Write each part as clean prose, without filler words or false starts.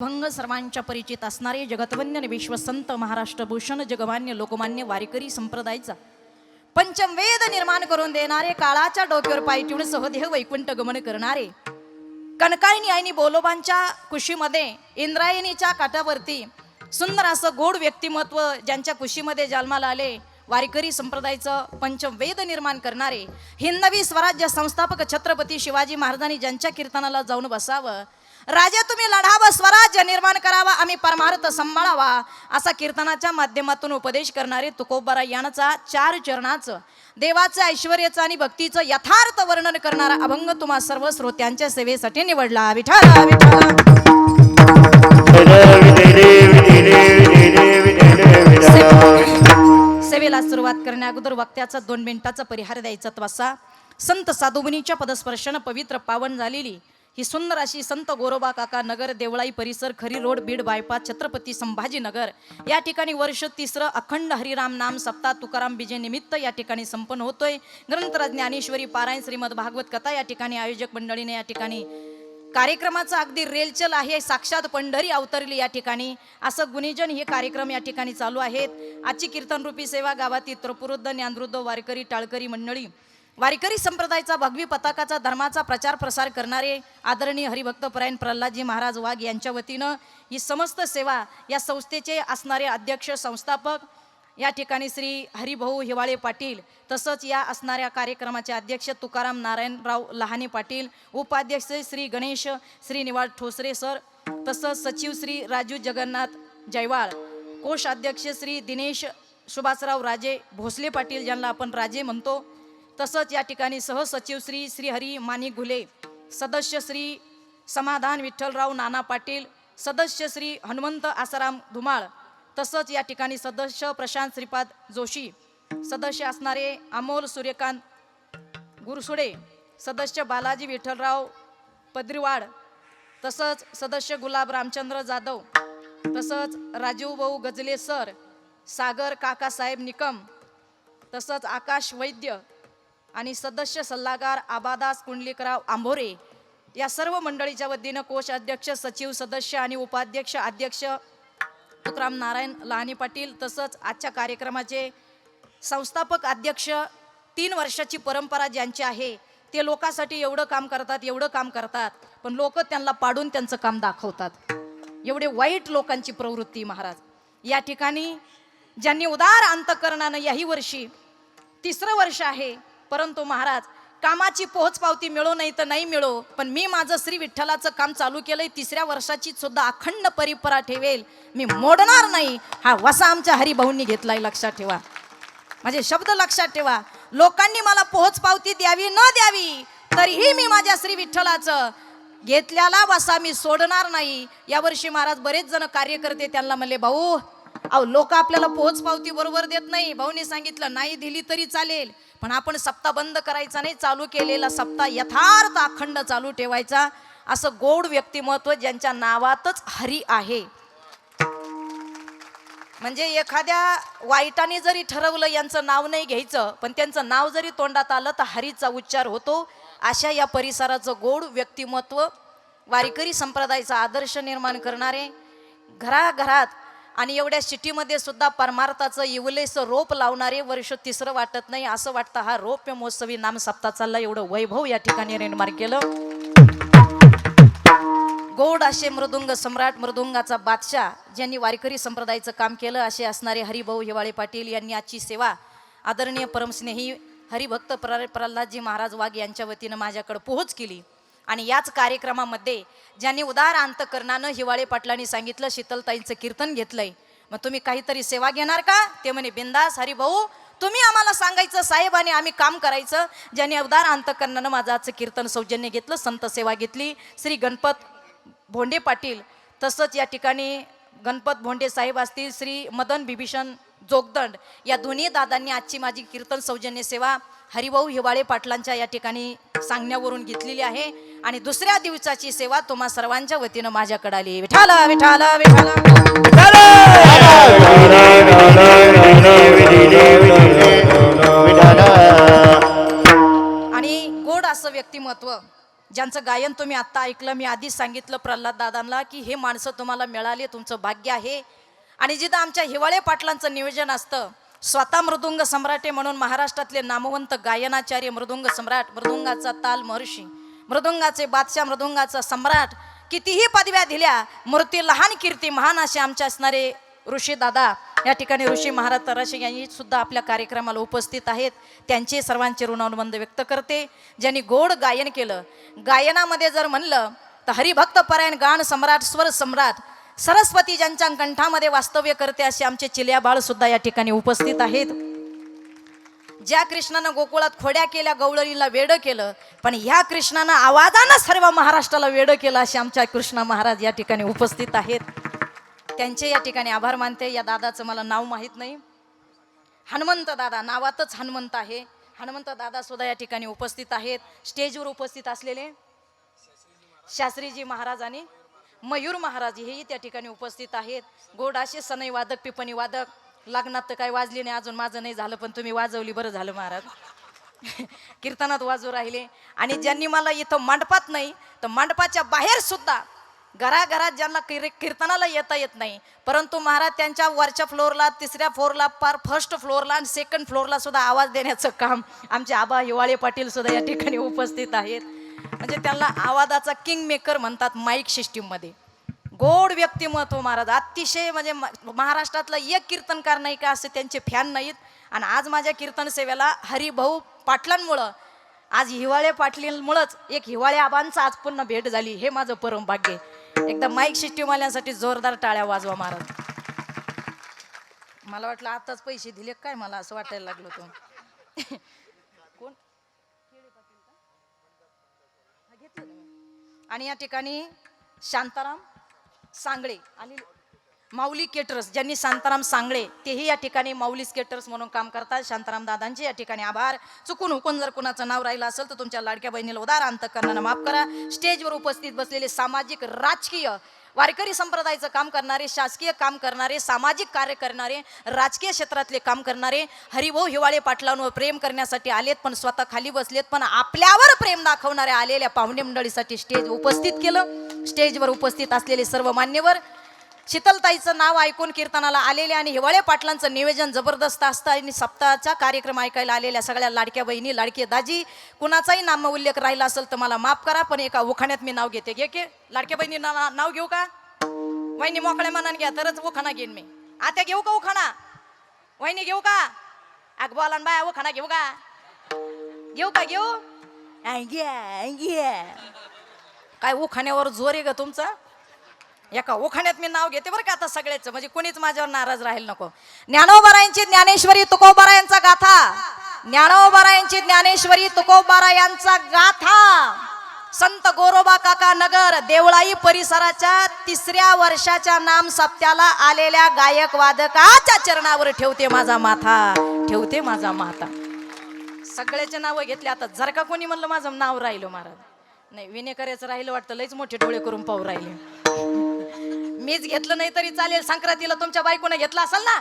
भंग सर्वांच्या परिचित असणारे जगतवन्य विश्वसंत महाराष्ट्रभूषण जगमान्य लोकमान्य वारकरी संप्रदायाचा पंचमवेद निर्माण करून देणारे, काळाच्या डोक्यावर पाय ठेवून सहदेव वैकुंठ गमन करणारे, कनकाळनी आणि बोलोबांच्या कुशीमध्ये इंद्रायणीच्या काठावरती सुंदर असं गोड व्यक्तिमत्व ज्यांच्या कुशीमध्ये जन्माला आले, वारकरी संप्रदायाचं पंचमवेद निर्माण करणारे, हिंदवी स्वराज्य संस्थापक छत्रपती शिवाजी महाराजांनी ज्यांच्या कीर्तनाला जाऊन बसावं, राजा तुम्ही लढावं, स्वराज्य निर्माण करावा, आम्ही परमार्थ सांभाळावा, असा कीर्तनाच्या माध्यमातून उपदेश करणारे तुकोबाराय यांचा 4 चरणाचं देवाचं ऐश्वर्याचं आणि भक्तीचं यथार्थ वर्णन करणारा अभंग तुम्हा सर्व श्रोत्यांच्या सेवेसाठी निवडला. विठ्ठल विठ्ठल. सेवेला सुरुवात करण्या अगोदर वक्त्याचा 2 मिनिटाचा परिहार द्यायचा. त्वसा संत साधुमुनीच्या पदस्पर्शानं पवित्र पावन झालेली ही सुंदर अशी संत गोरोबा काका नगर देवळाई परिसर खरी रोड बीड बायपास छत्रपती संभाजीनगर या ठिकाणी वर्ष 3रं अखंड हरिराम नाम सप्ताह तुकाराम बीजे निमित्त या ठिकाणी संपन्न होतोय. ग्रंथराज ज्ञानेश्वरी पारायण श्रीमद भागवत कथा या ठिकाणी आयोजक मंडळीने या ठिकाणी कार्यक्रमाचा अगदी रेलचल आहे. साक्षात पंढरी अवतरली या ठिकाणी, असं गुणीजन हे कार्यक्रम या ठिकाणी चालू आहेत. आजची कीर्तन रूपी सेवा गावातील त्रपुरुद्ध ज्ञानवृद्ध वारकरी टाळकरी मंडळी, वारकरी संप्रदायाचा भगवी पताकाचा धर्माचा प्रचार प्रसार करणारे आदरणीय हरिभक्त परायण प्रल्हादजी महाराज वाघ यांच्या वतीनं ही समस्त सेवा या संस्थेचे असणारे अध्यक्ष संस्थापक या ठिकाणी श्री हरिभाऊ हिवाळे पाटील, तसंच या असणाऱ्या कार्यक्रमाचे अध्यक्ष तुकाराम नारायणराव लहाने पाटील, उपाध्यक्ष श्री गणेश श्री निवाळ ठोसरे सर, तसंच सचिव श्री राजू जगन्नाथ जयवाळ, कोषाध्यक्ष श्री दिनेश सुभाषराव राजे भोसले पाटील ज्यांना आपण राजे म्हणतो, तसंच या ठिकाणी सहसचिव श्री श्रीहरी मानिक घुले, सदस्य श्री समाधान विठ्ठलराव नाना पाटील, सदस्य श्री हनुमंत आसाराम धुमाळ, तसंच या ठिकाणी सदस्य प्रशांत श्रीपाद जोशी, सदस्य असणारे अमोल सूर्यकांत गुरसुडे, सदस्य बालाजी विठ्ठलराव पद्रीवाड, तसंच सदस्य गुलाब रामचंद्र जाधव, तसंच राजीव भाऊ गजले सर, सागर काकासाहेब निकम, तसंच आकाश वैद्य आणि सदस्य सल्लागार आबादास कुंडलिकराव आंभोरे या सर्व मंडळीच्या वतीनं कोषाध्यक्ष सचिव सदस्य आणि उपाध्यक्ष अध्यक्ष तुकाराम नारायण लहाने पाटील, तसंच आजच्या कार्यक्रमाचे संस्थापक अध्यक्ष 3 वर्षाची परंपरा ज्यांची आहे, ते लोकांसाठी एवढं काम करतात पण लोक त्यांना पाडून त्यांचं काम दाखवतात. एवढे वाईट लोकांची प्रवृत्ती महाराज. या ठिकाणी ज्यांनी उदार अंतकरणानं याही वर्षी 3रं वर्ष आहे, परंतु महाराज कामाची पोहोच पावती मिळो नाही तर नाही मिळो, पण मी माझं श्री विठ्ठलाचं काम चालू केलंय. 3ऱ्या वर्षाची सुद्धा अखंड परंपरा ठेवेल, मी मोडणार नाही. हा वसा आमच्या हरिभाऊंनी घेतलाय, लक्षात ठेवा. माझे शब्द लक्षात ठेवा. लोकांनी मला पोहोच पावती द्यावी न द्यावी तरीही मी माझ्या श्री विठ्ठलाचं घेतल्याला वसा मी सोडणार नाही. यावर्षी महाराज बरेच जण कार्यकर्ते त्यांना म्हणले, भाऊ अहो लोक आपल्याला पोहोच पावती बरोबर देत नाही. भाऊने सांगितलं नाही दिली तरी चालेल, पण आपण सप्ताह बंद करायचा नाही, चालू केलेला सप्ताह यथार्थ अखंड चालू ठेवायचा. असं गोड व्यक्तिमत्व ज्यांच्या नावातच हरी आहे. म्हणजे एखाद्या वाईटाने जरी ठरवलं यांचं नाव नाही घ्यायचं, पण त्यांचं नाव जरी तोंडात आलं तर हरीचा उच्चार होतो. अशा या परिसराचं गोड व्यक्तिमत्व, वारकरी संप्रदायाचा आदर्श निर्माण करणारे, घराघरात आणि एवढ्या सिटीमध्ये सुद्धा परमार्थाचं इवलेचं रोप लावणारे, वर्ष 3रं वाटत नाही असं वाटतं हा रौप्य महोत्सवी नाम सप्ताह चालला. एवढं वैभव या ठिकाणी निर्माण केलं. गोड असे मृदुंग सम्राट, मृदुंगाचा बादशाह ज्यांनी वारकरी संप्रदायाचं काम केलं, असे असणारे हरिभाऊ हिवाळे पाटील यांनी आजची सेवा आदरणीय परमस्नेही हरिभक्त प्रल्हादजी महाराज वाघ यांच्या वतीनं माझ्याकडे पोहोच केली. आणि याच कार्यक्रमामध्ये ज्यांनी उदार अंतकरणानं हिवाळे पाटलांनी सांगितलं शीतलताईंचं कीर्तन घेतलंय, मग तुम्ही काहीतरी सेवा घेणार का? ते म्हणे बिंदास हरिभाऊ, तुम्ही आम्हाला सांगायचं साहेब आणि आम्ही काम करायचं. ज्यांनी उदार अंतकरणानं माझं आजचं कीर्तन सौजन्य घेतलं, संत सेवा घेतली, श्री गणपत भोंडे पाटील, तसंच या ठिकाणी गणपत भोंडे साहेब असतील, श्री मदन बिभीषण जोगदंड या दोन्ही दादांनी आजची माझी कीर्तन सौजन्य सेवा हरिभाऊ हिवाळे पाटलांच्या या ठिकाणी सांगण्यावरून घेतलेली आहे. आणि 2ऱ्या दिवसाची सेवा तुम्हा सर्वांच्या वतीनं माझ्याकडे आली. विठ्ठल विठ्ठल विठ्ठल. आणि गोड असं व्यक्तिमत्व ज्यांचं गायन तुम्ही आत्ता ऐकलं, मी आधीच सांगितलं प्रल्हाद दादांना की हे माणसं तुम्हाला मिळाली, तुमचं भाग्य आहे. आणि जिथं आमच्या हिवाळे पाटलांचं नियोजन असतं, स्वतः मृदुंग सम्राटे म्हणून महाराष्ट्रातले नामवंत गायनाचार्य, मृदुंग सम्राट, मृदुंगाचा ताल महर्षी, मृदुंगाचे बादशाह, मृदुंगाचा सम्राट, कितीही पदव्या दिल्या, मूर्ती लहान कीर्ती महान असे आमचे असणारे ऋषी दादा या ठिकाणी ऋषी महाराज तराशे यांनी सुद्धा आपल्या कार्यक्रमाला उपस्थित आहेत. त्यांचे सर्वांचे ऋणानुबंध व्यक्त करते. ज्यांनी गोड गायन केलं, गायनामध्ये जर म्हणलं तर हरिभक्त परायण गान सम्राट, स्वर सम्राट सरस्वती ज्यांच्या कंठामध्ये वास्तव्य करते असे आमचे चिल्या बाळ सुद्धा या ठिकाणी उपस्थित आहेत. ज्या कृष्णानं गोकुळात खोड्या केल्या, गवळणीला वेड केलं, पण ह्या कृष्णानं आवाजानं सर्व महाराष्ट्राला वेड केलं असे आमच्या कृष्णा महाराज या ठिकाणी उपस्थित आहेत. त्यांचे या ठिकाणी आभार मानते. या दादाचं मला नाव माहीत नाही, हनुमंत दादा, नावातच हनुमंत आहे. हनुमंत दादा सुद्धा या ठिकाणी उपस्थित आहेत. स्टेजवर उपस्थित असलेले शास्त्रीजी महाराज आणि मयूर महाराज हेही त्या ठिकाणी उपस्थित आहेत. गोडाशे सनई वादक, पिपणी वादक, लग्नात तर काही वाजली नाही अजून, माझं नाही झालं, पण तुम्ही वाजवली, बरं झालं महाराज. कीर्तनात वाजू राहिले. आणि ज्यांनी मला इथं मंडपात नाही तर मंडपाच्या बाहेर सुद्धा घराघरात ज्यांना कीर्तनाला येता येत नाही, परंतु महाराज त्यांच्या वरच्या फ्लोअरला, तिसऱ्या फ्लोअरला, पार फर्स्ट फ्लोअरला आणि सेकंड फ्लोअरला सुद्धा आवाज देण्याचं काम आमचे आबा हिवाळे पाटील सुद्धा या ठिकाणी उपस्थित आहेत. म्हणजे त्यांना आवाजाचा किंग मेकर म्हणतात माईक सिस्टीममध्ये. गोड व्यक्तिमत्व महाराज, अतिशय म्हणजे महाराष्ट्रातला एक कीर्तनकार नाही का असे त्यांचे फॅन नाहीत. आणि आज माझ्या कीर्तन सेवेला हरिभाऊ पाटलांमुळं, आज हिवाळे पाटलींमुळंच एक हिवाळे आबांचा आज पुन्हा भेट झाली, हे माझं परम भाग्य. एकदा माईक सिस्टीमवाल्यांसाठी जोरदार टाळ्या वाजवा महाराज. मला वाटलं आताच पैसे दिले काय, मला असं वाटायला लागलं तो. कोण आणि या ठिकाणी शांताराम सांगळे आणि माऊली केटर्स, ज्यांनी शांताराम सांगळे तेही या ठिकाणी माऊली केटर्स म्हणून काम करतात. शांताराम दादांचे या ठिकाणी आभार. चुकून हुकून जर कुणाचं नाव राहिलं असेल तर तुमच्या लाडक्या बहिणीला उदार अंतःकरणानं माफ करा. स्टेजवर उपस्थित बसलेले सामाजिक, राजकीय, वारकरी संप्रदायाचं काम करणारे, शासकीय काम करणारे, सामाजिक कार्य करणारे, राजकीय क्षेत्रातले काम करणारे हरिभाऊ हिवाळे पाटलांवर प्रेम करण्यासाठी आलेत, पण स्वतः खाली बसलेत, पण आपल्यावर प्रेम दाखवणाऱ्या आलेल्या पाहुणे मंडळीसाठी स्टेज उपस्थित केलं. स्टेजवर उपस्थित असलेले सर्व मान्यवर, शीतलताईचं नाव ऐकून कीर्तनाला आलेले आणि हिवाळे पाटलांचं निवेदन जबरदस्त असतं आणि सप्ताहाचा कार्यक्रम ऐकायला आलेल्या सगळ्या लाडक्या बहिणी, लाडके दाजी, कुणाचाही नाम उल्लेख राहिला असेल तर मला माफ करा, पण एका उखाण्यात मी नाव घेते. घे की लाडक्या बहिणी, नाव घेऊ का? वहिनी मोकळ्या मनाने घ्या तरच उखाणा घेईन मी. आता घेऊ का उखाणा? वहिनी घेऊ का? अग बोला बाया, उखाणा घेऊ का? घेऊ का? घेऊ काय उखाण्यावर जोर आहे ग तुमचा? एका उखाण्यात मी नाव घेते बरं का आता सगळ्याच, म्हणजे कोणीच माझ्यावर नाराज राहील नको. ज्ञानोबारायांची ज्ञानेश्वरी तुकोबारा यांचा गाथा, ज्ञानोबारायांची ज्ञानेश्वरी तुकोबारा यांचा गाथा. संत गोरोबा काका नगर देवळाई परिसराच्या 3ऱ्या वर्षाच्या नाम सप्त्याला आलेल्या गायक वादकाच्या चरणावर ठेवते माझा माथा, ठेवते माझा माथा. सगळ्याचे नाव घेतले. आता जर का कोणी म्हणलं माझं नाव राहिलं महाराज, नाही विनेकऱ्याचं राहिलं वाटतं, लईच मोठे डोळे करून पाहू राहिले. मीच घेतलं नाही तरी चालेल, संक्रांतीला तुमच्या बायकोने घेतला असेल ना,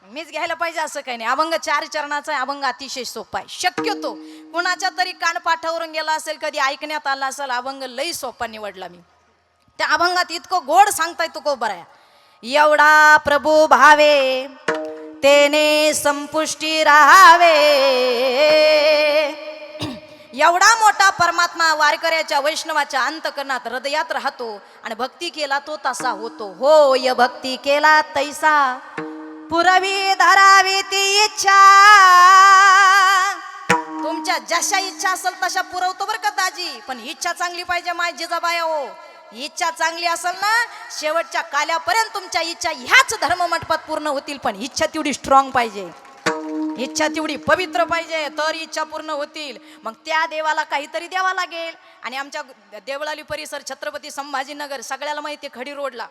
मीच घ्यायला पाहिजे असं काही नाही. अभंग 4 चरणाचा अभंग अतिशय सोपा आहे. शक्यतो कुणाच्या तरी कानपाठावरून गेला असेल, कधी ऐकण्यात आला असेल, अभंग लई सोपा निवडला मी. त्या अभंगात इतकं गोड सांगताय तुकोबारा, एवढा प्रभू भावे तेने संपुष्टी राहावे. एवढा मोठा परमात्मा वारकऱ्याच्या, वैष्णवाच्या अंतकरणात, हृदयात राहतो आणि भक्ती केला तो तसा होतो. होय भक्ती केला तैसा पुरवी धरावी ती इच्छा. तुमच्या जशा इच्छा असेल तशा पुरवतो बरं का दाजी, पण इच्छा चांगली पाहिजे माय जिजाबाया हो. इच्छा चांगली असेल ना, शेवटच्या काल्यापर्यंत तुमच्या इच्छा ह्याच धर्ममंडपात पूर्ण होतील, पण इच्छा तेवढी स्ट्रॉंग पाहिजे, इच्छा तेवढी पवित्र पाहिजे, तर इच्छा पूर्ण होतील. मग त्या देवाला काहीतरी द्यावा लागेल. आणि आमच्या देवळाली परिसर, छत्रपती संभाजीनगर, सगळ्याला माहिती आहे खडी रोडला,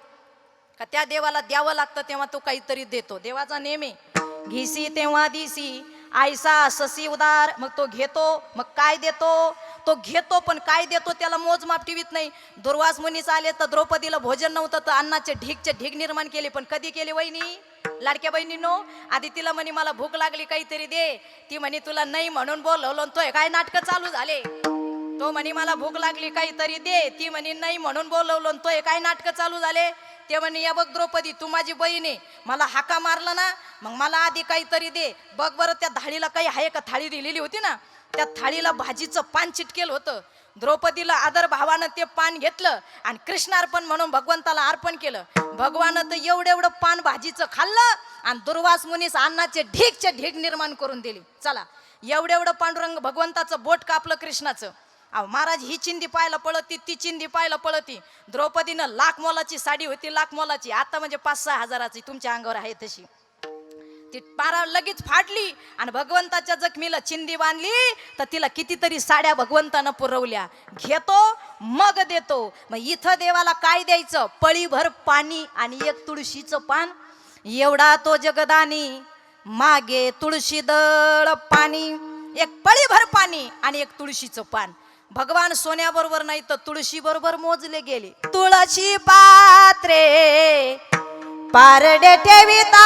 का त्या देवाला द्यावं लागतं तेव्हा तो काहीतरी देतो. देवाचा नेम आहे, घिसी तेव्हा दिसी आयसा ससी उदार. मग तो घेतो, मग काय देतो? तो घेतो, पण काय देतो त्याला मोजमाप ठेवीत नाही. दुर्वास मुनीच आले तर द्रौपदीला भोजन नव्हतं, तर अन्नाचे ढीग निर्माण केले. पण कधी केले वहिनी, लाडक्या बहिणींनो? आधी तिला म्हणे मला भूक लागली काहीतरी दे, ती म्हणे तुला नाही म्हणून बोलवलं, तो काय नाटकं चालू झाले. तो म्हणे मला भूक लागली काहीतरी दे, ती म्हणे नाही म्हणून बोलवलं. तो हे काय नाटक चालू झाले. ते म्हणे या बघ द्रौपदी, तू माझी बहीण आहे, मला हाका मारलं ना, मग मला आधी काहीतरी दे. बघ बरं त्या थाळीला काही आहे का. थाळी दिलेली होती ना, त्या थाळीला भाजीचं पान चिटकेलं होतं. द्रौपदीला आदर भावानं ते पान घेतलं आणि कृष्णार्पण म्हणून भगवंताला अर्पण केलं. भगवान तर एवढं पान भाजीचं खाल्लं आणि दुर्वास मुनीस अन्नाचे ढीग निर्माण करून दिले. चला, एवढं पांडुरंग भगवंताचं बोट कापलं कृष्णाचं. अहो महाराज, ही चिंदी पाहायला पळती, ती चिंदी पाहायला पळती. द्रौपदीनं लाख मोलाची साडी होती, लाख मोलाची, आता म्हणजे 5-6 हजाराची तुमच्या अंगावर आहे तशी. ती पारा लगेच फाडली आणि भगवंताच्या जखमीला चिंदी बांधली. तर तिला कितीतरी साड्या भगवंतानं पुरवल्या. घेतो मग देतो. मग इथं देवाला काय द्यायचं, पळीभर पाणी आणि एक तुळशीचं पान. एवढा तो जगदानी, मागे तुळशी दळ पाणी. एक पळीभर पाणी आणि एक तुळशीचं पान. भगवान सोन्याबरोबर नाही तर तुळशी बरोबर मोजले गेले. तुळशी पात्रे पारडे ठेविता,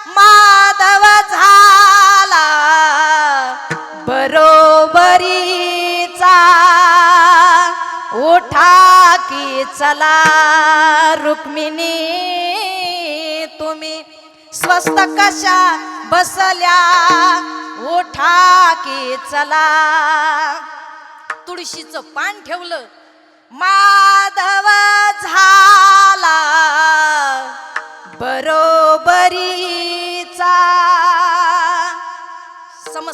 माधव झाला बरोबरीचा. उठा की चला रुक्मिणी, तुम्ही स्वस्त कशा बसल्या. उठा की चला. तुळशीचं पान ठेवलं, माधव झाला बरोबरीचा.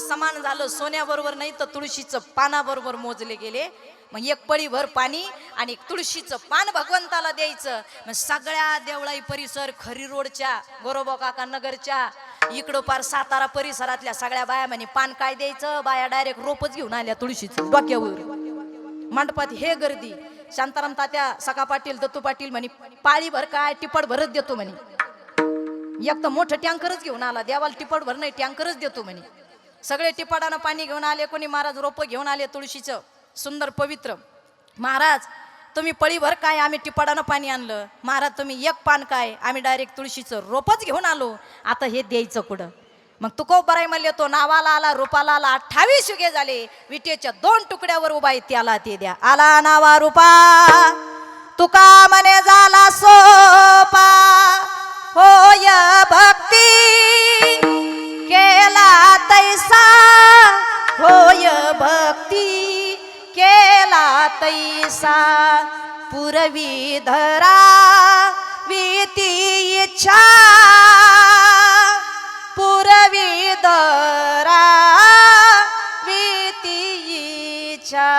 समान झालं. सोन्याबरोबर नाही तर तुळशीचं पानाबरोबर मोजले गेले. मग एक पळीभर पाणी आणि एक तुळशीचं पान भगवंताला द्यायचं. मग सगळ्या देवळाई परिसर, खरी रोडच्या, गोरोबा काका नगरच्या, इकडं पार सातारा परिसरातल्या सगळ्या बाया म्हणे पान काय द्यायचं. बाया डायरेक्ट रोपच घेऊन आल्या तुळशीचं डोक्यावर. मंडपात हे गर्दी. शांताराम तात्या, सखा पाटील, दत्तू पाटील म्हणे पाळीभर काय, टिपट भरत देतो म्हणे. एक तर मोठं टँकरच घेऊन आला. देवाला टिपट भर नाही, टँकरच देतो म्हणे. सगळे टिपाडानं पाणी घेऊन आले. कोणी महाराज रोप घेऊन आले तुळशीचं सुंदर पवित्र. महाराज तुम्ही पळीभर काय, आम्ही टिपाडानं पाणी आणलं. महाराज तुम्ही एक पान काय, आम्ही डायरेक्ट तुळशीचं रोपच घेऊन आलो. आता हे द्यायचं कुठं. मग तुकोबराय म्हणले तो नावाला आला, रूपाला आला. 28 युगे झाले. विटेच्या 2 तुकड्यावर उभा आहे, त्याला ते द्या. आला नावा रूपा, तुका मने झाला सोपा. होय भक्ती केला तैसा, होय भक्ती केला तैसा. पुरवी धरा विती इच्छा, पुरवी धरा विती इच्छा.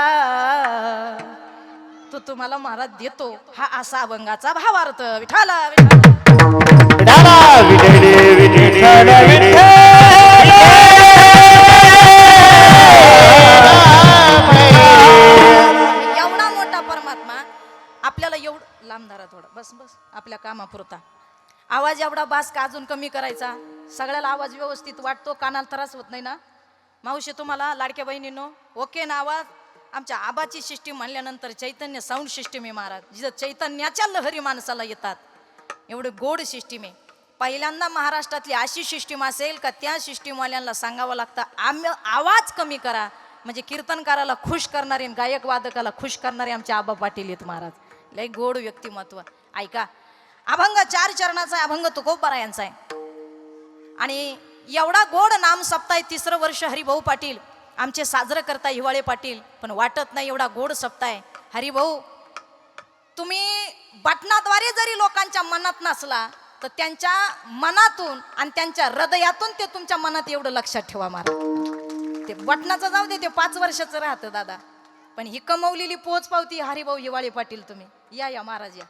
तो तुम्हाला महाराज देतो. हा असा अभंगाचा भावार्थ. विठाला एवढा मोठा परमात्मा आपल्याला एवढं लांब धरा थोडं. बस बस आपल्या कामापुरता. आवाज एवढा बास का अजून कमी करायचा. सगळ्याला आवाज व्यवस्थित वाटतो, कानाला त्रास होत नाही ना. मावशी तुम्हाला लाडक्या बहिणींनो ओके ना आवाज. आमच्या आबाची सिस्टीम म्हणल्यानंतर चैतन्य साऊंड सिस्टीम आहे महाराज, जिथं चैतन्याच्या लहरी माणसाला येतात. एवढे गोड सिस्टीम आहे. पहिल्यांदा महाराष्ट्रातली अशी सिस्टीम असेल का त्या सिस्टीमवाल्यांना सांगावं लागतं आवाज कमी करा. म्हणजे कीर्तनकाराला खुश करणारे, गायक वादकाला खुश करणारे आमचे आबा पाटील आहेत महाराज. लय गोड व्यक्तिमत्व. ऐका, अभंग 4 चरणाचा अभंग तुकोबरा यांचा आहे. आणि एवढा गोड नाम सप्ताह 3रं वर्ष हरिभाऊ पाटील आमचे साजरं करता. हिवाळे पाटील पण वाटत नाही एवढा गोड सप्ताह. हरिभाऊ तुम्ही बटनाद्वारे जरी लोकांच्या मनात नसला तर त्यांच्या मनातून आणि त्यांच्या हृदयातून ते तुमच्या मनात एवढं लक्षात ठेवा महाराज. ते बटनाचं जाऊ दे, ते 5 वर्षाचं राहतं दादा, पण ही कमवलेली पोच पावती हरिभाऊ हिवाळे पाटील तुम्ही या महाराज या.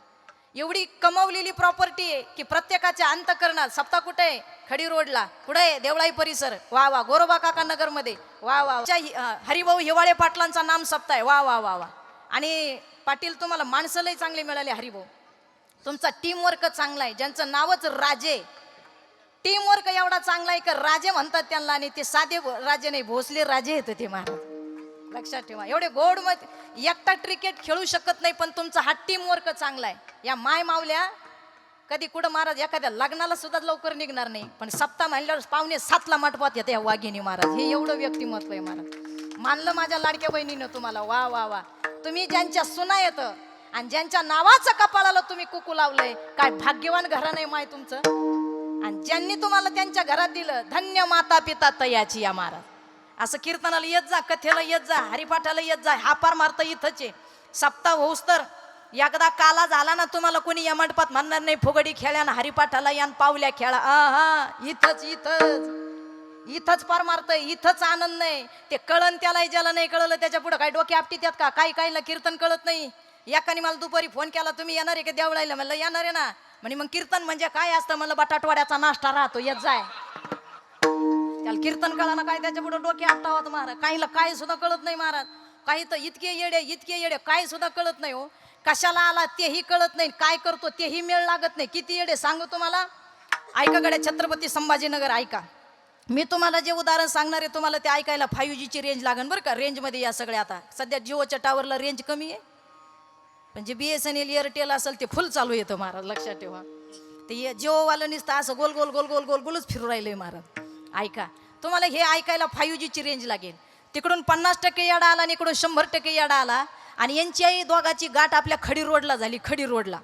एवढी कमवलेली प्रॉपर्टी आहे की प्रत्येकाच्या अंतकरणात. सप्ताह कुठे आहे? खडी रोडला. कुठे आहे? देवळाई परिसर. वा वा. गोरोबा काका नगर मध्ये. वा वा. हरिभाऊ हिवाळे पाटलांचा नाम सप्ताह आहे. वा वा वा वा. आणि पाटील तुम्हाला माणसं लय चांगले मिळाले हरिभाऊ. तुमचा टीम वर्क चांगला आहे. ज्यांचं नावच राजे, टीम वर्क एवढा चांगला आहे की राजे म्हणतात त्यांना. आणि ते साधे राजे नाही, भोसले राजे येतं ते महाराज. लक्षात ठेवा. एवढे गोड मत. एकटा क्रिकेट खेळू शकत नाही पण तुमचा हा टीम वर्क चांगला आहे. या माय मावल्या कधी कुठं महाराज एखाद्या लग्नाला सुद्धा लवकर निघणार नाही, पण सप्ताह म्हणल्यावर 6:45 मंडपात येते या वाघिणी महाराज. हे एवढं व्यक्तिमत्व आहे महाराज. मानलं माझ्या लाडक्या बहिणीनं तुम्हाला. वा वा वा. तुम्ही ज्यांच्या सुना येत आणि ज्यांच्या नावाचं कपाळाला तुम्ही कुकू लावलंय, काय भाग्यवान घराणं आहे माय तुमचं. आणि ज्यांनी तुम्हाला त्यांच्या घरात दिलं, धन्य माता पिता तयाची या महाराज. असं कीर्तनाला येत जा, कथेला येत जा, हरिपाठाला येत जा. हा पार मारता इथंच आहे. सप्ताह होऊस तर एकदा काला झाला ना, तुम्हाला कोणी या मंडपात म्हणणार नाही फुगडी खेळ्या ना हरिपाठाला या पावल्या खेळा. हा इथंच इथंच इथंच पार मारतय. इथंच आनंद नाही. ते कळण त्याला, ज्याला नाही कळलं त्याच्या पुढे काय डोके आपटी त्यात का. काही काहीला कीर्तन कळत नाही. एकाने मला दुपारी फोन केला, तुम्ही येणार आहे का देवळायला? म्हणलं येणार आहे ना. म्हणे मग कीर्तन म्हणजे काय असतं? म्हणलं बटाटवाड्याचा नाश्ता राहतो, येत जाय. त्याला कीर्तन कळाना काय, त्याच्या पुढे डोके आपटावत महाराज. काहीला काय सुद्धा कळत नाही महाराज. काही तर इतके येडे काय सुद्धा कळत नाही हो. कशाला आला तेही कळत नाही, काय करतो तेही मेळ लागत नाही. किती येडे सांगू तुम्हाला. ऐका गड्या, छत्रपती संभाजीनगर ऐका. मी तुम्हाला जे उदाहरण सांगणार आहे, तुम्हाला ते ऐकायला 5G ची रेंज लागेल बरं का. रेंजमध्ये या सगळ्या. आता सध्या जिओच्या टावरला रेंज कमी आहे, पण जे BSNL एअरटेल असेल ते फुल चालू येतं महाराज, लक्षात ठेवा. ते जिओवालं नुसतं असं गोल गोल गोल गोल गोल गोलच फिरू राहिलंय महाराज. ऐका, तुम्हाला हे ऐकायला 5G ची रेंज लागेल. तिकडून 50% याडा आला आणि इकडून 100% याडा आला. आणि यांची आई दोघाची गाठ आपल्या खडी रोडला झाली, खडी रोडला.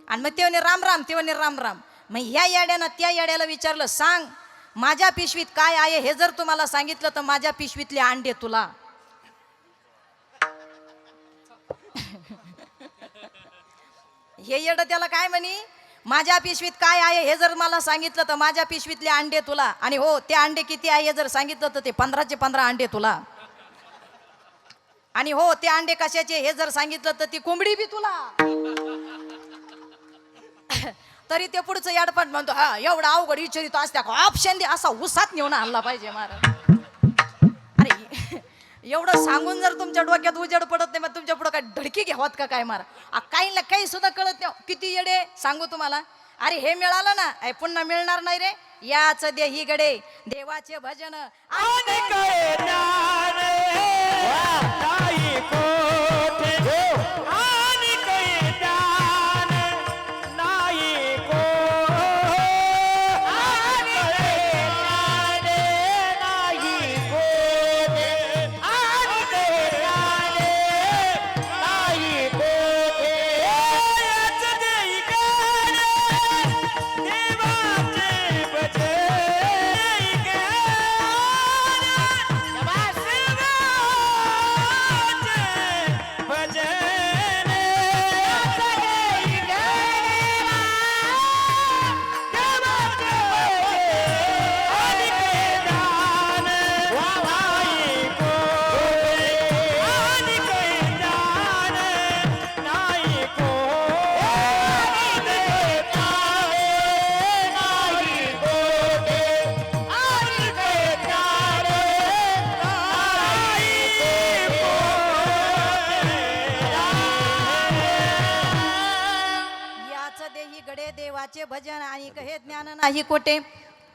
आणि मग ते म्हणे राम राम, ते म्हणे राम राम. मग ह्या याड्यानं त्या याड्याला विचारलं, सांग माझ्या पिशवीत काय आहे? हे जर तुम्हाला सांगितलं तर माझ्या पिशवीतले अंडे तुला. हे येड त्याला काय म्हणे, माझ्या पिशवीत काय आहे हे जर मला सांगितलं तर माझ्या पिशवीतले अंडे तुला. आणि हो, ते अंडे किती आहे जर सांगितलं तर ते 15चे 15 अंडे तुला. आणि हो, ते अंडे कशाचे हे जर सांगितलं तर ती कोंबडी बी तुला. तरी ते पुढचं याडपट म्हणतो, हा एवढा अवघड विचारित असत्या ऑप्शन दे, असा उसात नेऊन आणला पाहिजे महाराज. अरे एवढं सांगून जर तुमच्या डोक्यात उजेड पडत नाही, मग तुमच्या पुढे काय धडकी घ्यावात का काय महाराज. काहीला काही सुद्धा कळत नाही. किती येडे सांगू तुम्हाला. अरे हे मिळालं ना, पुन्हा मिळणार नाही रे. याच देही गडे देवाचे भजन देवाचे भजन आणि हे ज्ञान नाही कोटे.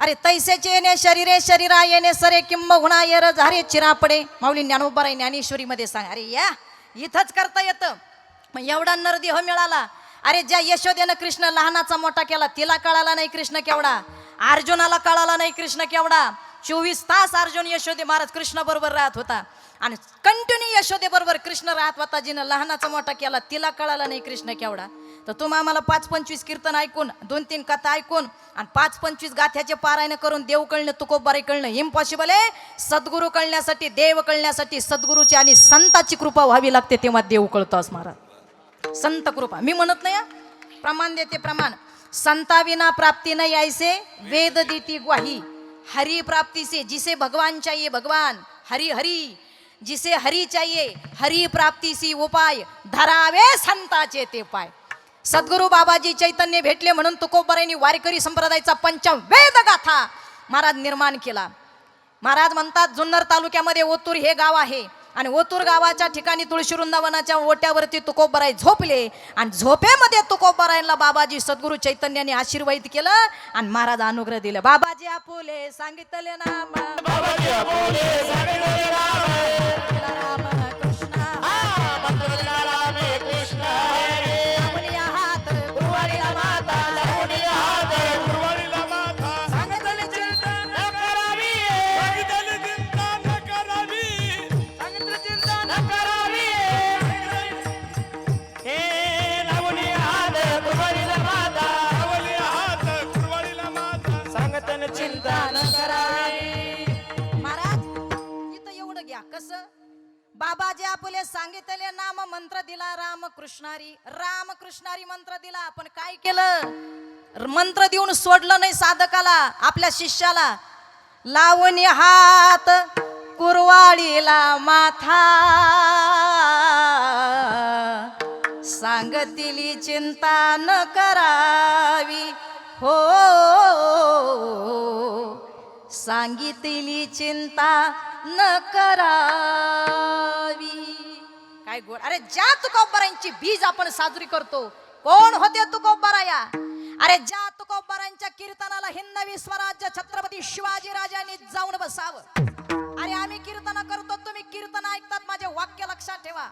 अरे तैसेचे येणे शरीरे शरीरा येणे सरे किंब हुणा येर झारे चिरापडे. माऊली ज्ञानोबा ज्ञानेश्वरी मध्ये सांग. अरे या इथंच करता येतं. मग एवढा नरदेह मिळाला. अरे ज्या यशोदेनं कृष्ण लहानाचा मोठा केला, तिला कळाला नाही कृष्ण केवढा. अर्जुनाला कळाला नाही कृष्ण केवढा. 24 तास अर्जुन यशोदे महाराज कृष्ण बरोबर राहत होता. आणि कंटिन्यू यशोदे बरोबर कृष्ण राहत होता. जिनं लहानाचा मोठा केला तिला कळाला नाही कृष्ण केवढा. तर तुम्ही आम्हाला 5-25 कीर्तन ऐकून, 2-3 कथा ऐकून आणि 5-25 गाथ्याचे पारायण करून देव कळणं, तुकोबारी कळणं इम्पॉसिबल आहे. सद्गुरू कळण्यासाठी, देव कळण्यासाठी सद्गुरूची आणि संताची कृपा व्हावी लागते, तेव्हा देव कळतोस महाराज. संत कृपा मी म्हणत नाही, प्रमाण देते प्रमाण. संता विना प्राप्ती नाही ऐसे वेद देती ग्वाही. हरि प्राप्ति से जिसे भगवान चाहिए भगवान, हरि हरि जिसे हरि चाहिए हरि प्राप्ती सी उपाय धरावे संताचे ते पाय. सद्गुरू बाबाजी चैतन्य भेटले म्हणून तुकोबारायांनी वारकरी संप्रदायाचा पंचवेद गाथा महाराज निर्माण केला. महाराज म्हणतात जुन्नर तालुक्यामध्ये ओतूर हे गाव आहे आणि ओतूर गावाच्या ठिकाणी तुळशी वृंदावनाच्या ओट्यावरती तुकोबाराय झोपले आणि झोपेमध्ये तुकोबारायांना बाबाजी सद्गुरू चैतन्याने आशीर्वादित केलं आणि महाराज अनुग्रह दिले. बाबाजी आपुले सांगितले नाम, बाबाजी आपुले सांगितले नाम, राम कृष्ण कृष्ण बाबाजी आपले सांगितले नाम मंत्र दिला रामकृष्णारी. रामकृष्णारी मंत्र दिला, पण काय केलं? मंत्र देऊन सोडलं नाही साधकाला, आपल्या शिष्याला. लावणी हात कुरवाळीला माथा, सांगतिली चिंता न करावी हो, सांगितली चिंता न करावी. काय गोड. अरे ज्या तुकोबारांची बीज आपण साजरी करतो, कोण होते तुकोबाराया? अरे ज्या तुकोबारांच्या कीर्तनाला हिंदवी स्वराज्य छत्रपती शिवाजी राजांनी जाऊन बसावं. अरे आम्ही कीर्तन करतो, तुम्ही कीर्तन ऐकतात, माझे वाक्य लक्षात ठेवा.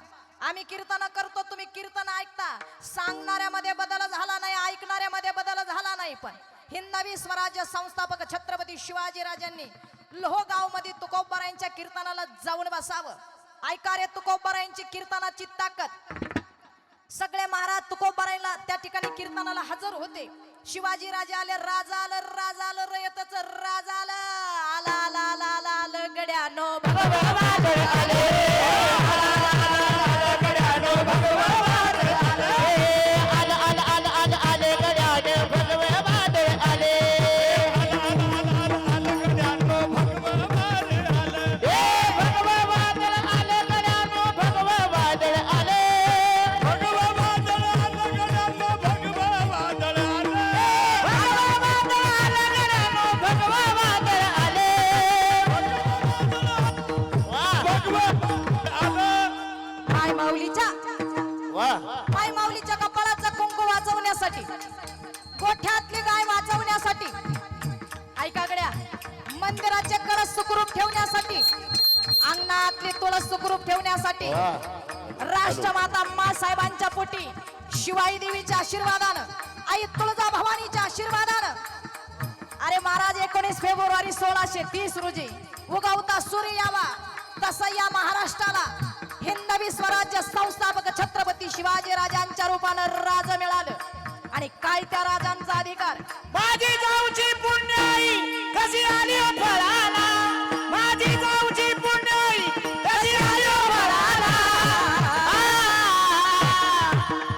आम्ही कीर्तन करतो, तुम्ही कीर्तन ऐकता. सांगणाऱ्यामध्ये बदल झाला नाही, ऐकणाऱ्यामध्ये बदल झाला नाही. पण हिंदवी स्वराज्य संस्थापक छत्रपती शिवाजी राजांनी लोहगाव मध्ये तुकोबारायांच्या कीर्तनाला जाऊन बसावं. ऐका रे तुकोबारायांची कीर्तनाची ताकद. सगळे महाराज तुकोबारायला त्या ठिकाणी कीर्तनाला हजर होते. शिवाजी राजे आले, राजा आलं, राजा आलं, रयतच राजा आलं, आला आला आला आला आलं गड्यानो भगवान आले, गड्यानो भगवान आले, आला आला आला आला आले गड्यानो भगवान आले, गड्यानो भगवान आले, ए भगवान आले गड्यानो भगवान आले, माय माऊलीच्या कपाळाचा कुंकू वाचवण्यासाठी, गोठ्यातली गाय वाचवण्यासाठी, ऐका गड्या, मंदिराचे कळस सुखरूप ठेवण्यासाठी, अंगणातली तुळस सुखरूप ठेवण्यासाठी, राष्ट्रमाता अम्मा साहेबांच्या पोटी शिवाई देवीच्या आशीर्वादानं, आई तुळजा भवानीच्या आशीर्वादानं, अरे महाराज 19 फेब्रुवारी 1630 रोजी उगवता सूर्य यावा, तसं या महाराष्ट्राला हिंदवी स्वराज्य संस्थापक छत्रपती शिवाजी राजांच्या रूपानं राज मिळालं. आणि काय त्या राजांचा अधिकार? माझी जाऊची पुण्याई कशी आली फळाला, माझी जाऊची पुण्याई कशी आली फळाला,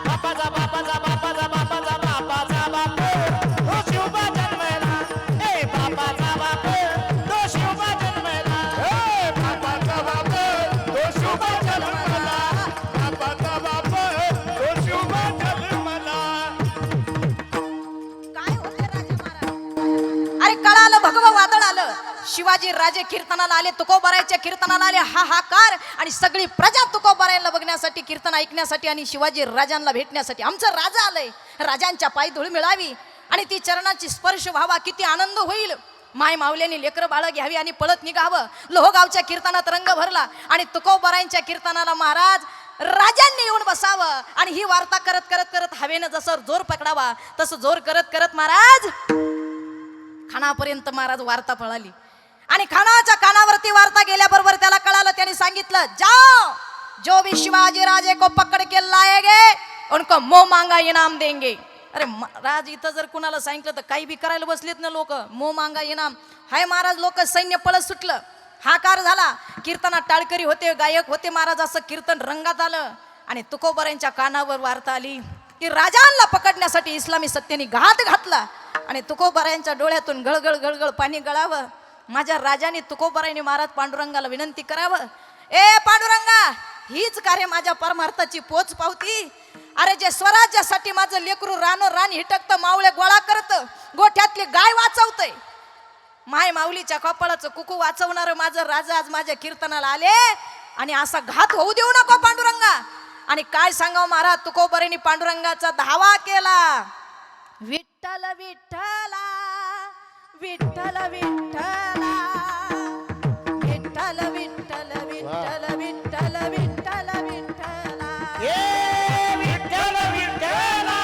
बापाचा बापाचा बापाचा बापाचा बापाचा बाप तो शिवबा जन्मला, ए बापाचा बाप तो शिवबा जन्मला, ए बापाचा बाप तो शिवबा जन्मला, बापाचा बाप तो शिवबा जन्मला. काय होते राजे महाराज? अरे कळालं, भगवा वादळ आलं. शिवाजी राजे कीर्तनाला आले, तुकोबारायच्या कीर्तनाला आले, हाहाकार. आणि सगळी प्रजा तुकोबारायला बघण्यासाठी, कीर्तन ऐकण्यासाठी आणि शिवाजी राजांना भेटण्यासाठी. आमचं राजा आलंय, राजांच्या पायी धूळ मिळावी आणि ती चरणाची स्पर्श व्हावा, किती आनंद होईल. माय माऊल्याने लेकरं बाळ घ्यावी आणि पळत निघावं. लोहगावच्या कीर्तनात रंग भरला आणि तुकोबारायांच्या कीर्तनाला महाराज राजांनी येऊन बसावं. आणि ही वार्ता करत करत करत हवेनं जसं जोर पकडावा तसं जोर करत करत महाराज खानापर्यंत महाराज वार्ता पळाली. आणि खानाच्या कानावरती वार्ता गेल्याबरोबर त्याला कळालं, त्याने सांगितलं, जाओ जो भी शिवाजी राजे को पकड़ के लाएगे उनको मोह मांगा इनाम देंगे. अरे महाराज, इथं जर कुणाला सांगितलं तर काही बी करायला बसलेत ना लोक, मोह मांगा इनाम. हाय महाराज, लोक सैन्य पळत सुटलं, हाकार झाला. कीर्तनात टाळकरी होते, गायक होते महाराज, असं कीर्तन रंगात आलं. आणि तुकोबारांच्या कानावर वार्ता आली की राजांना पकडण्यासाठी इस्लामी सत्तेने घात घातला. आणि तुकोबारांच्या डोळ्यातून गळगळ गळगळ पाणी गळावं. माझ्या राजाने तुकोबारांनी महाराज पांडुरंगाला विनंती करावं, ए पांडुरंगा, हीच कार्य माझ्या परमार्थाची पोच पावती. अरे जे स्वराज्यासाठी माझं लेकरू रानो रान हिटकतं, मावळे गोळा करतं, गोठ्यातली गाय वाचवतंय, माय माऊलीच्या कपाळाचं कुकू वाचवणार माझं राजा आज माझ्या कीर्तनाला आले. आणि असा घात होऊ देऊ नको पांडुरंगा. आणि काय सांगावं महाराज, तुकोबारांनी पांडुरंगाचा धावा केला. विठ्ठल विठ्ठला विठ्ठल विठ्ठला विठ्ठल विठ्ठल विठ्ठल विठ्ठल विठ्ठल विठ्ठला, ए विठ्ठल विठ्ठला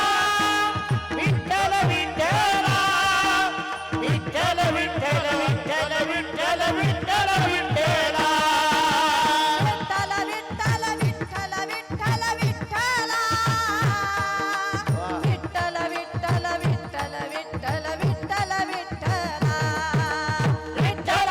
विठ्ठल विठ्ठला विठ्ठल विठ्ठल विठ्ठल विठ्ठल विठ्ठल विठ्ठला, विठ्ठल विठ्ठल विठ्ठल विठ्ठल विठ्ठला, विठ्ठल विठ्ठल विठ्ठल विठ्ठल विठ्ठल विठ्ठला, विठ्ठल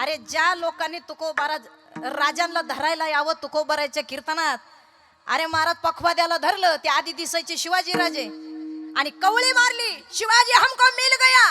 अरे ज्या लोकांनी तुकोबारा राजांना धरायला यावं तुकोबाराच्या कीर्तनात, अरे महाराज पखवाद्याला धरलं, ते आधी दिसायचे शिवाजी राजे, आणि कवळी मारली, शिवाजी हमको मिल गया.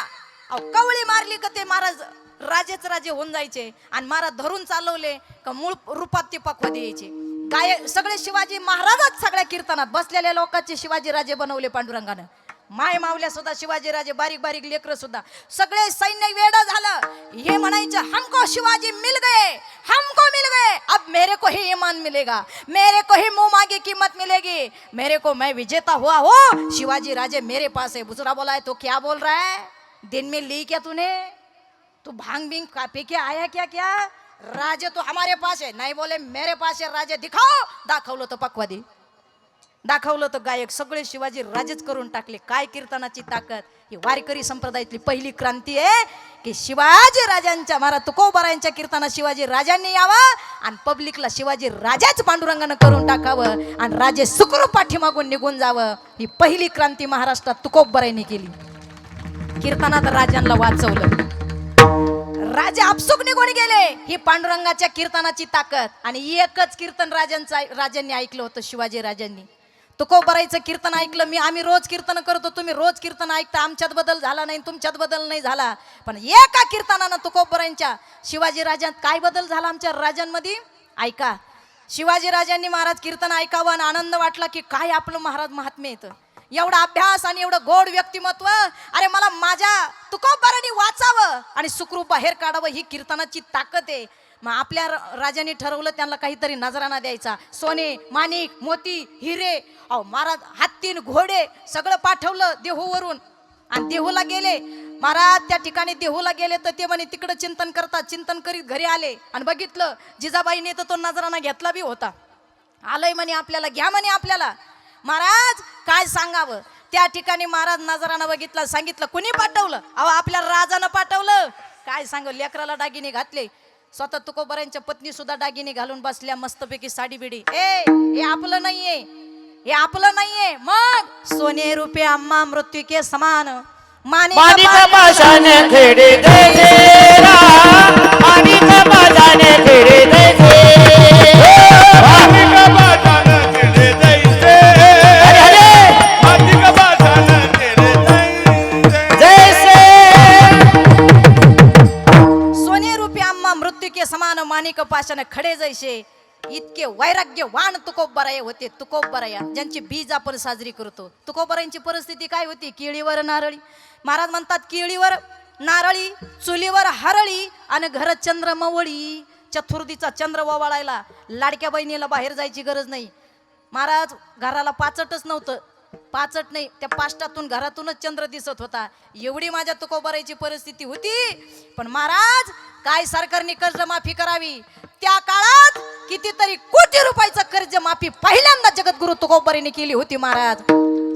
अहो कवळी मारली का ते महाराज राजेच राजे होऊन जायचे, आणि महाराज धरून चालवले का मूळ रूपात ते पखवादे यायचे. सगळे शिवाजी महाराजच सगळ्या कीर्तनात बसलेल्या लोकांचे शिवाजी राजे बनवले पांडुरंगानं. माय मावल्या सुद्धा शिवाजी राजे, बारीक बारीक लेकर सुद्धा, सगळे सैन्य वेडा झालं. हे म्हणायचं हमको शिवाजी मिल गए, हमको मिल गए, अब मेरे को ही ईमान मिलेगा, मेरे को ही मुंह मांगी कीमत मिलेगी, मेरे को मैं विजेता हुआ हो, शिवाजी राजे मेरे पास है. दूसरा बोला है तो क्या बोल रहा है, दिन में ली क्या तूने, तू भांग बिंग पी के आया क्या, क्या राजे तो हमारे पास है. नाही बोले मेरे पास है राजे, दिखाओ. दाखवलं तर पक्वादी, दाखवलं तर गायक, सगळे शिवाजी राजेच करून टाकले. काय कीर्तनाची ताकद. ही वारकरी संप्रदायातली पहिली क्रांती आहे की शिवाजी राजांच्या, महाराज तुकोबारायांच्या कीर्तनात शिवाजी राजांनी यावं आणि पब्लिकला शिवाजी राजाच पांडुरंगानं करून टाकावं आणि राजे सुखरूप पाठीमागून निघून जावं. ही पहिली क्रांती महाराष्ट्रात तुकोबारायांनी केली. कीर्तनात राजांना वाचवलं, राजे आपसुक निघून गेले. ही पांडुरंगाच्या कीर्तनाची ताकद. आणि एकच कीर्तन राजांनी ऐकलं होतं, शिवाजी राजांनी. तुकोबारायचं कीर्तन ऐकलं. आम्ही रोज कीर्तन करतो, तुम्ही रोज कीर्तन ऐकता, आमच्यात बदल झाला नाही, तुमच्यात बदल नाही झाला, पण एका कीर्तनानं तुकोबारायांच्या शिवाजी राजांत काय बदल झाला आमच्या राजांमध्ये ऐका. शिवाजी राजांनी महाराज कीर्तन ऐकावं आणि आनंद वाटला की काय आपलं महाराज महात्म्य येतं, एवढा अभ्यास आणि एवढं गोड व्यक्तिमत्व. अरे मला माझ्या तुकोबारांनी वाचावं आणि सुखरूप बाहेर काढावं, ही कीर्तनाची ताकद आहे. मग आपल्या राजांनी ठरवलं त्यांना काहीतरी नजराना द्यायचा. सोने, माणिक, मोती, हिरे, अहो महाराज हत्तीन घोडे सगळं पाठवलं देहूवरून. आणि देहूला गेले महाराज. त्या ठिकाणी देहूला गेले तर ते म्हणे तिकडं चिंतन करतात. चिंतन करीत घरी आले आणि बघितलं जिजाबाईने तर तो नजराना घेतला बी होता. आलंय म्हणे आपल्याला, घ्या म्हणे आपल्याला. महाराज काय सांगावं. त्या ठिकाणी महाराज नजराना बघितला, सांगितलं कुणी पाठवलं, अहो आपल्या राजानं पाठवलं. काय सांग, लेकराला दागिने घातले, स्वतः तुकोबारांच्या पत्नी सुद्धा दागिने घालून बसल्या मस्तपैकी साडी बिडी. हे आपलं नाहीये, हे आपलं नाहीये. मग सोने रुपये अम्मा मृत्यू के समान, मानिक पाषाण खेडे तेरा, मानिक पाषाण खेडे समान मानिक पाशाने खडे जैसे. इतके वैराग्यवान तुकोबाराय होते. तुकोबाराया ज्यांची बीज आपण साजरी करतो. तुकोबारायांची परिस्थिती काय होती, केळीवर नारळी. महाराज म्हणतात केळीवर नारळी, चुलीवर हरळी आणि घरात चंद्र मवळी. चतुर्थीचा चंद्र ववाळायला लाडक्या बहिणीला बाहेर जायची गरज नाही. महाराज घराला पाचटच नव्हतं, पाचट नाही, त्या पाचटातून घरातूनच चंद्र दिसत होता. एवढी माझ्या तुकोबारायची परिस्थिती होती. पण महाराज काय सरकारने कर्ज माफी करावी. त्या काळात कितीतरी कोटी रुपयाचं कर्ज माफी पहिल्यांदा जगद्गुरु तुकोबारायांनी केली होती. महाराज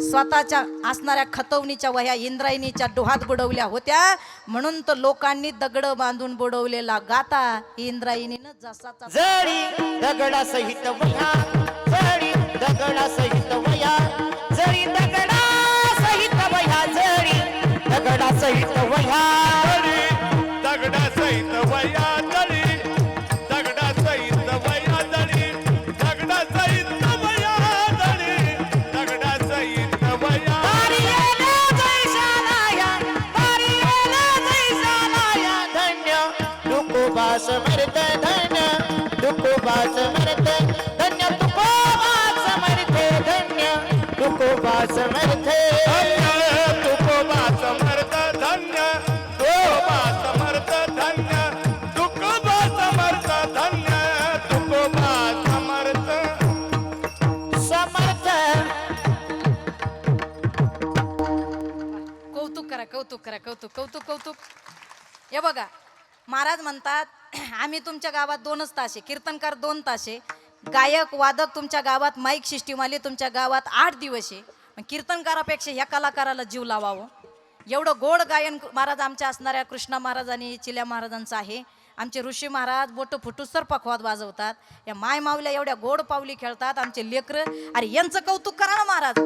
स्वतःच्या असणाऱ्या खतवणीच्या वह्या इंद्रायणीच्या डोहात बुडवल्या होत्या, म्हणून तर लोकांनी दगड बांधून बुडवलेला गाता इंद्रायणीनं जसाचा जरी दगडा सहित वह्या, जरी दगडा सहित वह्या, जरी दगडा सहित वह्या, जरी दगडा सहित वह्या, दगडा सहित वह्या, जरी दगडा सहित वह्या, जरी दगडा सहित वह्या, जरी दगडा सहित वह्या. पारियेला जैसालाया, पारियेला जैसालाया, धन्य तुकोबा समर्थ, धन्य तुकोबा समर्थ, धन्य तुकोबा समर्थ, धन्य तुकोबा समर्थ, तुकोबा समर्थ, धन्य तुकोबा समर्थ, धन्य तुकोबा समर्थ, धन्य तुकोबा समर्थ. समर्थ. कौतुक करा, कौतुक करा, कौतुक कौतुक कौतुक. हे बघा महाराज म्हणतात आम्ही तुमच्या गावात 2च तास आहे, कीर्तनकार 2 तास आहे, गायक वादक तुमच्या गावात, माईक सिस्टीमवाले तुमच्या गावात 8 दिवस आहे. पण कीर्तनकारापेक्षा ह्या कलाकाराला जीव लावावं. एवढं गोड गायन महाराज आमच्या असणाऱ्या कृष्णा महाराजांनी चिल्या महाराजांचं आहे. आमचे ऋषी महाराज बोट फुटूसर पखवाद वाजवतात. या माय माऊल्या एवढ्या गोड पावली खेळतात आमचे लेकरं. अरे यांचं कौतुक करा ना महाराज.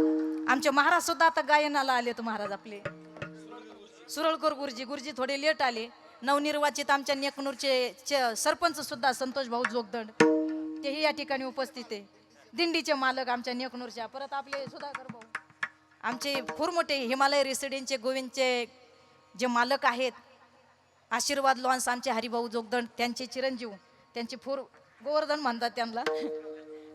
आमचे महाराज सुद्धा आता गायनाला आले तर महाराज आपले सुरळकर गुरुजी थोडे लेट आले. नवनिर्वाचित आमच्या नेकनूरचे सरपंच सुद्धा संतोष भाऊ जोगदंड तेही या ठिकाणी उपस्थित आहे. दिंडीचे मालक आमच्या नेकनूरच्या, परत आपले सुधाकर भाऊ, आमचे खूप मोठे हिमालय रेसिडेन्सचे गोविंदचे जे मालक आहेत, आशीर्वाद लॉन्स आमचे हरिभाऊ जोगदंड, त्यांचे चिरंजीव, त्यांचे फूर गोवर्धन म्हणतात त्यांना,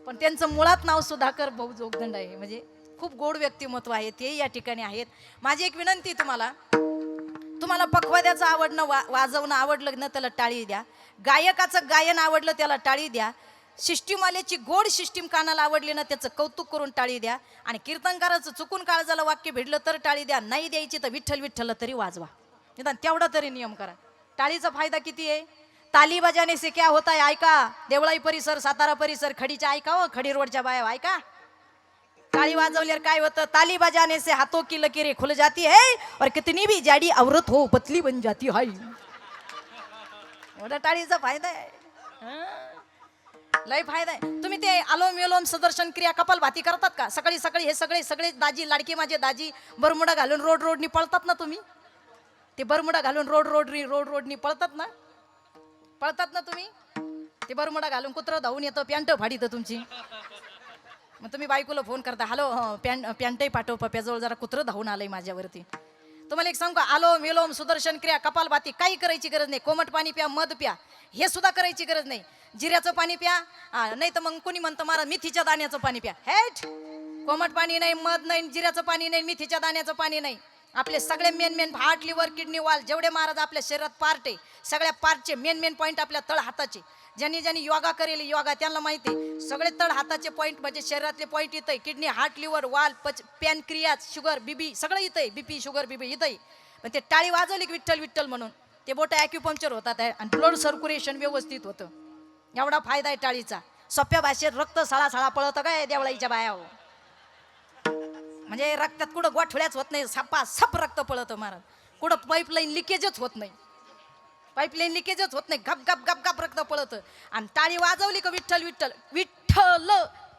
पण त्यांचं मुळात नाव सुधाकर भाऊ जोगदंड आहे. म्हणजे खूप गोड व्यक्तिमत्व आहे, ते या ठिकाणी आहेत. माझी एक विनंती तुम्हाला पखवाद्याचं आवडणं वाजवणं आवडलं ना त्याला टाळी द्या, गायकाचं गायन आवडलं त्याला टाळी द्या, सिस्टीमवाल्याची गोड सिस्टीम कानाला आवडली ना त्याचं कौतुक करून टाळी द्या, आणि कीर्तनकाराचं चुकून काळजाला वाक्य भेटलं तर टाळी द्या, नाही द्यायची तर विठ्ठल विठ्ठल तरी वाजवा. निदान तेवढा तरी नियम करा. टाळीचा फायदा किती आहे? ताली बजाने से क्या होता है ऐका, देवळाई परिसर, सातारा परिसर, खडीच्या ऐका, हो खडी रोडच्या बाया ऐका, टाळी वाजवल्यावर काय होतं? ताली बजाने से हाथों की लकीरें खुल जाती है और कितनी भी जाडी औरत हो पतली बन जाती है. एवढा टाळीचा फायदा आहे, लय फायदा आहे. तुम्ही ते अलोम विलोम सदर्शन क्रिया कपालभाती करतात का? सकाळी सकाळी हे सगळे दाजी, लाडकी माझे दाजी, बरमुडा घालून रोडनी पळतात ना तुम्ही, ते बरमुडा घालून रोडनी पळतात ना तुम्ही, ते बरमुडा घालून कुत्रं धावून येतं, पॅन्ट फाडीतं तुमची. मग तुम्ही बायकोला फोन करता, हॅलो पॅन्टही पाठव, पप्याजवळ जरा कुत्रं धावून आलंय माझ्यावरती. तुम्हाला एक सांगू का, अलोम विलोम सुदर्शन क्रिया कपालभाती काही करायची गरज नाही. कोमट पाणी प्या, मध प्या, हे सुद्धा करायची गरज नाही. जिऱ्याचं पाणी प्या, नाही तर मग कोणी म्हणतं महाराज मेथीच्या दाण्याचं पाणी प्या. हेट, कोमट पाणी नाही, मध नाही, जिऱ्याचं पाणी नाही, मेथीच्या दाण्याचं पाणी नाही. आपले सगळे मेन हार्ट, लिव्हर, किडनी, वाल, जेवढे महाराज आपल्या शरीरात पार्ट आहे, सगळ्या पार्टचे मेन पॉईंट आपल्या तळ हाताचे. ज्यांनी योगा करेल योगा त्यांना माहिती आहे, सगळे तळ हाताचे पॉईंट म्हणजे शरीरातले पॉईंट येतंय. किडनी, हार्ट, लिव्हर, वाल, पॅनक्रियाज, शुगर, बीबी सगळं येतंय. बीपी, शुगर, बीबी येतंय. पण ते टाळी वाजवली की विठ्ठल विठ्ठल म्हणून ते बोट ॲक्युपंक्चर होतात आहे आणि ब्लड सर्क्युलेशन व्यवस्थित होतं. एवढा फायदा आहे टाळीचा. सोप्या भाषेत रक्त सळा पळतं काय देवळाईच्या बाया, म्हणजे रक्तात कुठं गोठळ्याच होत नाही, सप रक्त पळतं महाराज. कुठं पाईपलाईन लिकेजच होत नाही, गप गप रक्त पळतं. आणि टाळी वाजवली का विठ्ठल विठ्ठल विठ्ठल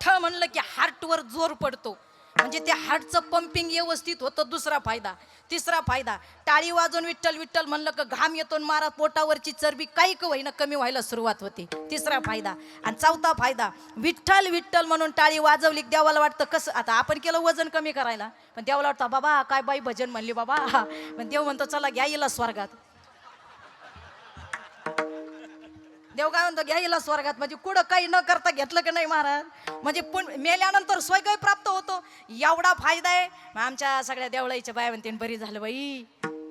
ठ म्हणलं की हार्टवर जोर पडतो, म्हणजे त्या हार्टचं पंपिंग व्यवस्थित होतं. दुसरा फायदा. तिसरा फायदा, टाळी वाजवून विठ्ठल विठ्ठल म्हणलं का घाम येतो, मारा पोटावरची चरबी काही का होईना कमी व्हायला सुरुवात होते. तिसरा फायदा. आणि चौथा फायदा, विठ्ठल विठ्ठल म्हणून टाळी वाजवली देवाला वाटतं कसं, आता आपण केलं वजन कमी करायला, पण देवाला वाटतं बाबा काय बाई भजन म्हणली बाबा, पण देव म्हणतो चला घ्या येला स्वर्गात. देव काय म्हणतो, घ्या येला स्वर्गात. म्हणजे कुठं काही न करता घेतलं की नाही महाराज, म्हणजे मेल्यानंतर स्वर्ग प्राप्त होतो. एवढा फायदा आहे. आमच्या सगळ्या देवळाईच्या बाया म्हणते बरी झालं बाई,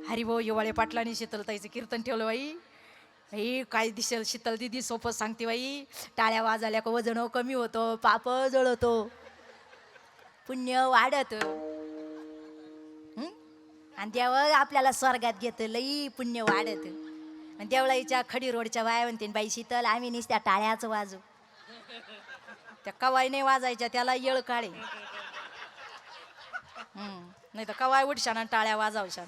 हरिभाऊ येवाळे पाटलांनी शीतलताईचं कीर्तन ठेवलं बाई, काय दिसेल शीतल दिदी सोपं सांगते बाई, टाळ्या वाजल्या का वजन कमी होतं, पाप जळतो, पुण्य वाढत, आणि देव आपल्याला स्वर्गात घेतं, लई पुण्य वाढत. देवळाईच्या खडी रोडच्या बाया म्हणते बाई शीतल आम्ही नुसत्या टाळ्याच वाजू, त्या कवाय नाही वाजायच्या, त्याला येळ काळे. नाही तर कवाय उठशाना टाळ्या वाजवशान.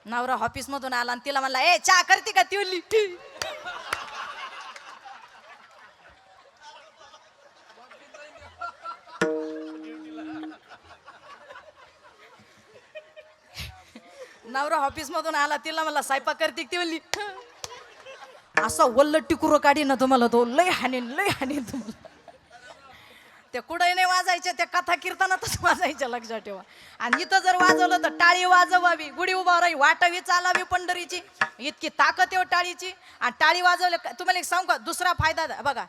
नवरा ऑफिस मधून आला आणि तिला म्हणला, ए चहा करते का ती? नवरा ऑफिस मधून आला, तिला मला स्वयंपाक करते ती म्हणली, असं वल्ल टिकुर काढी ना तुम्हाला, तो लय हाणेन तुम्हाला. त्या कुठंही नाही वाजायच्या, त्या कथा कीर्तनातच वाजायच्या, लक्षात ठेवा. आणि इथं जर वाजवलं तर टाळी वाजवावी, गुढी उभारावी, वाटावी, चालावी पंढरीची, इतकी ताकद आहे टाळीची. आणि टाळी वाजवलं, तुम्हाला एक सांगू का दुसरा फायदा बघा,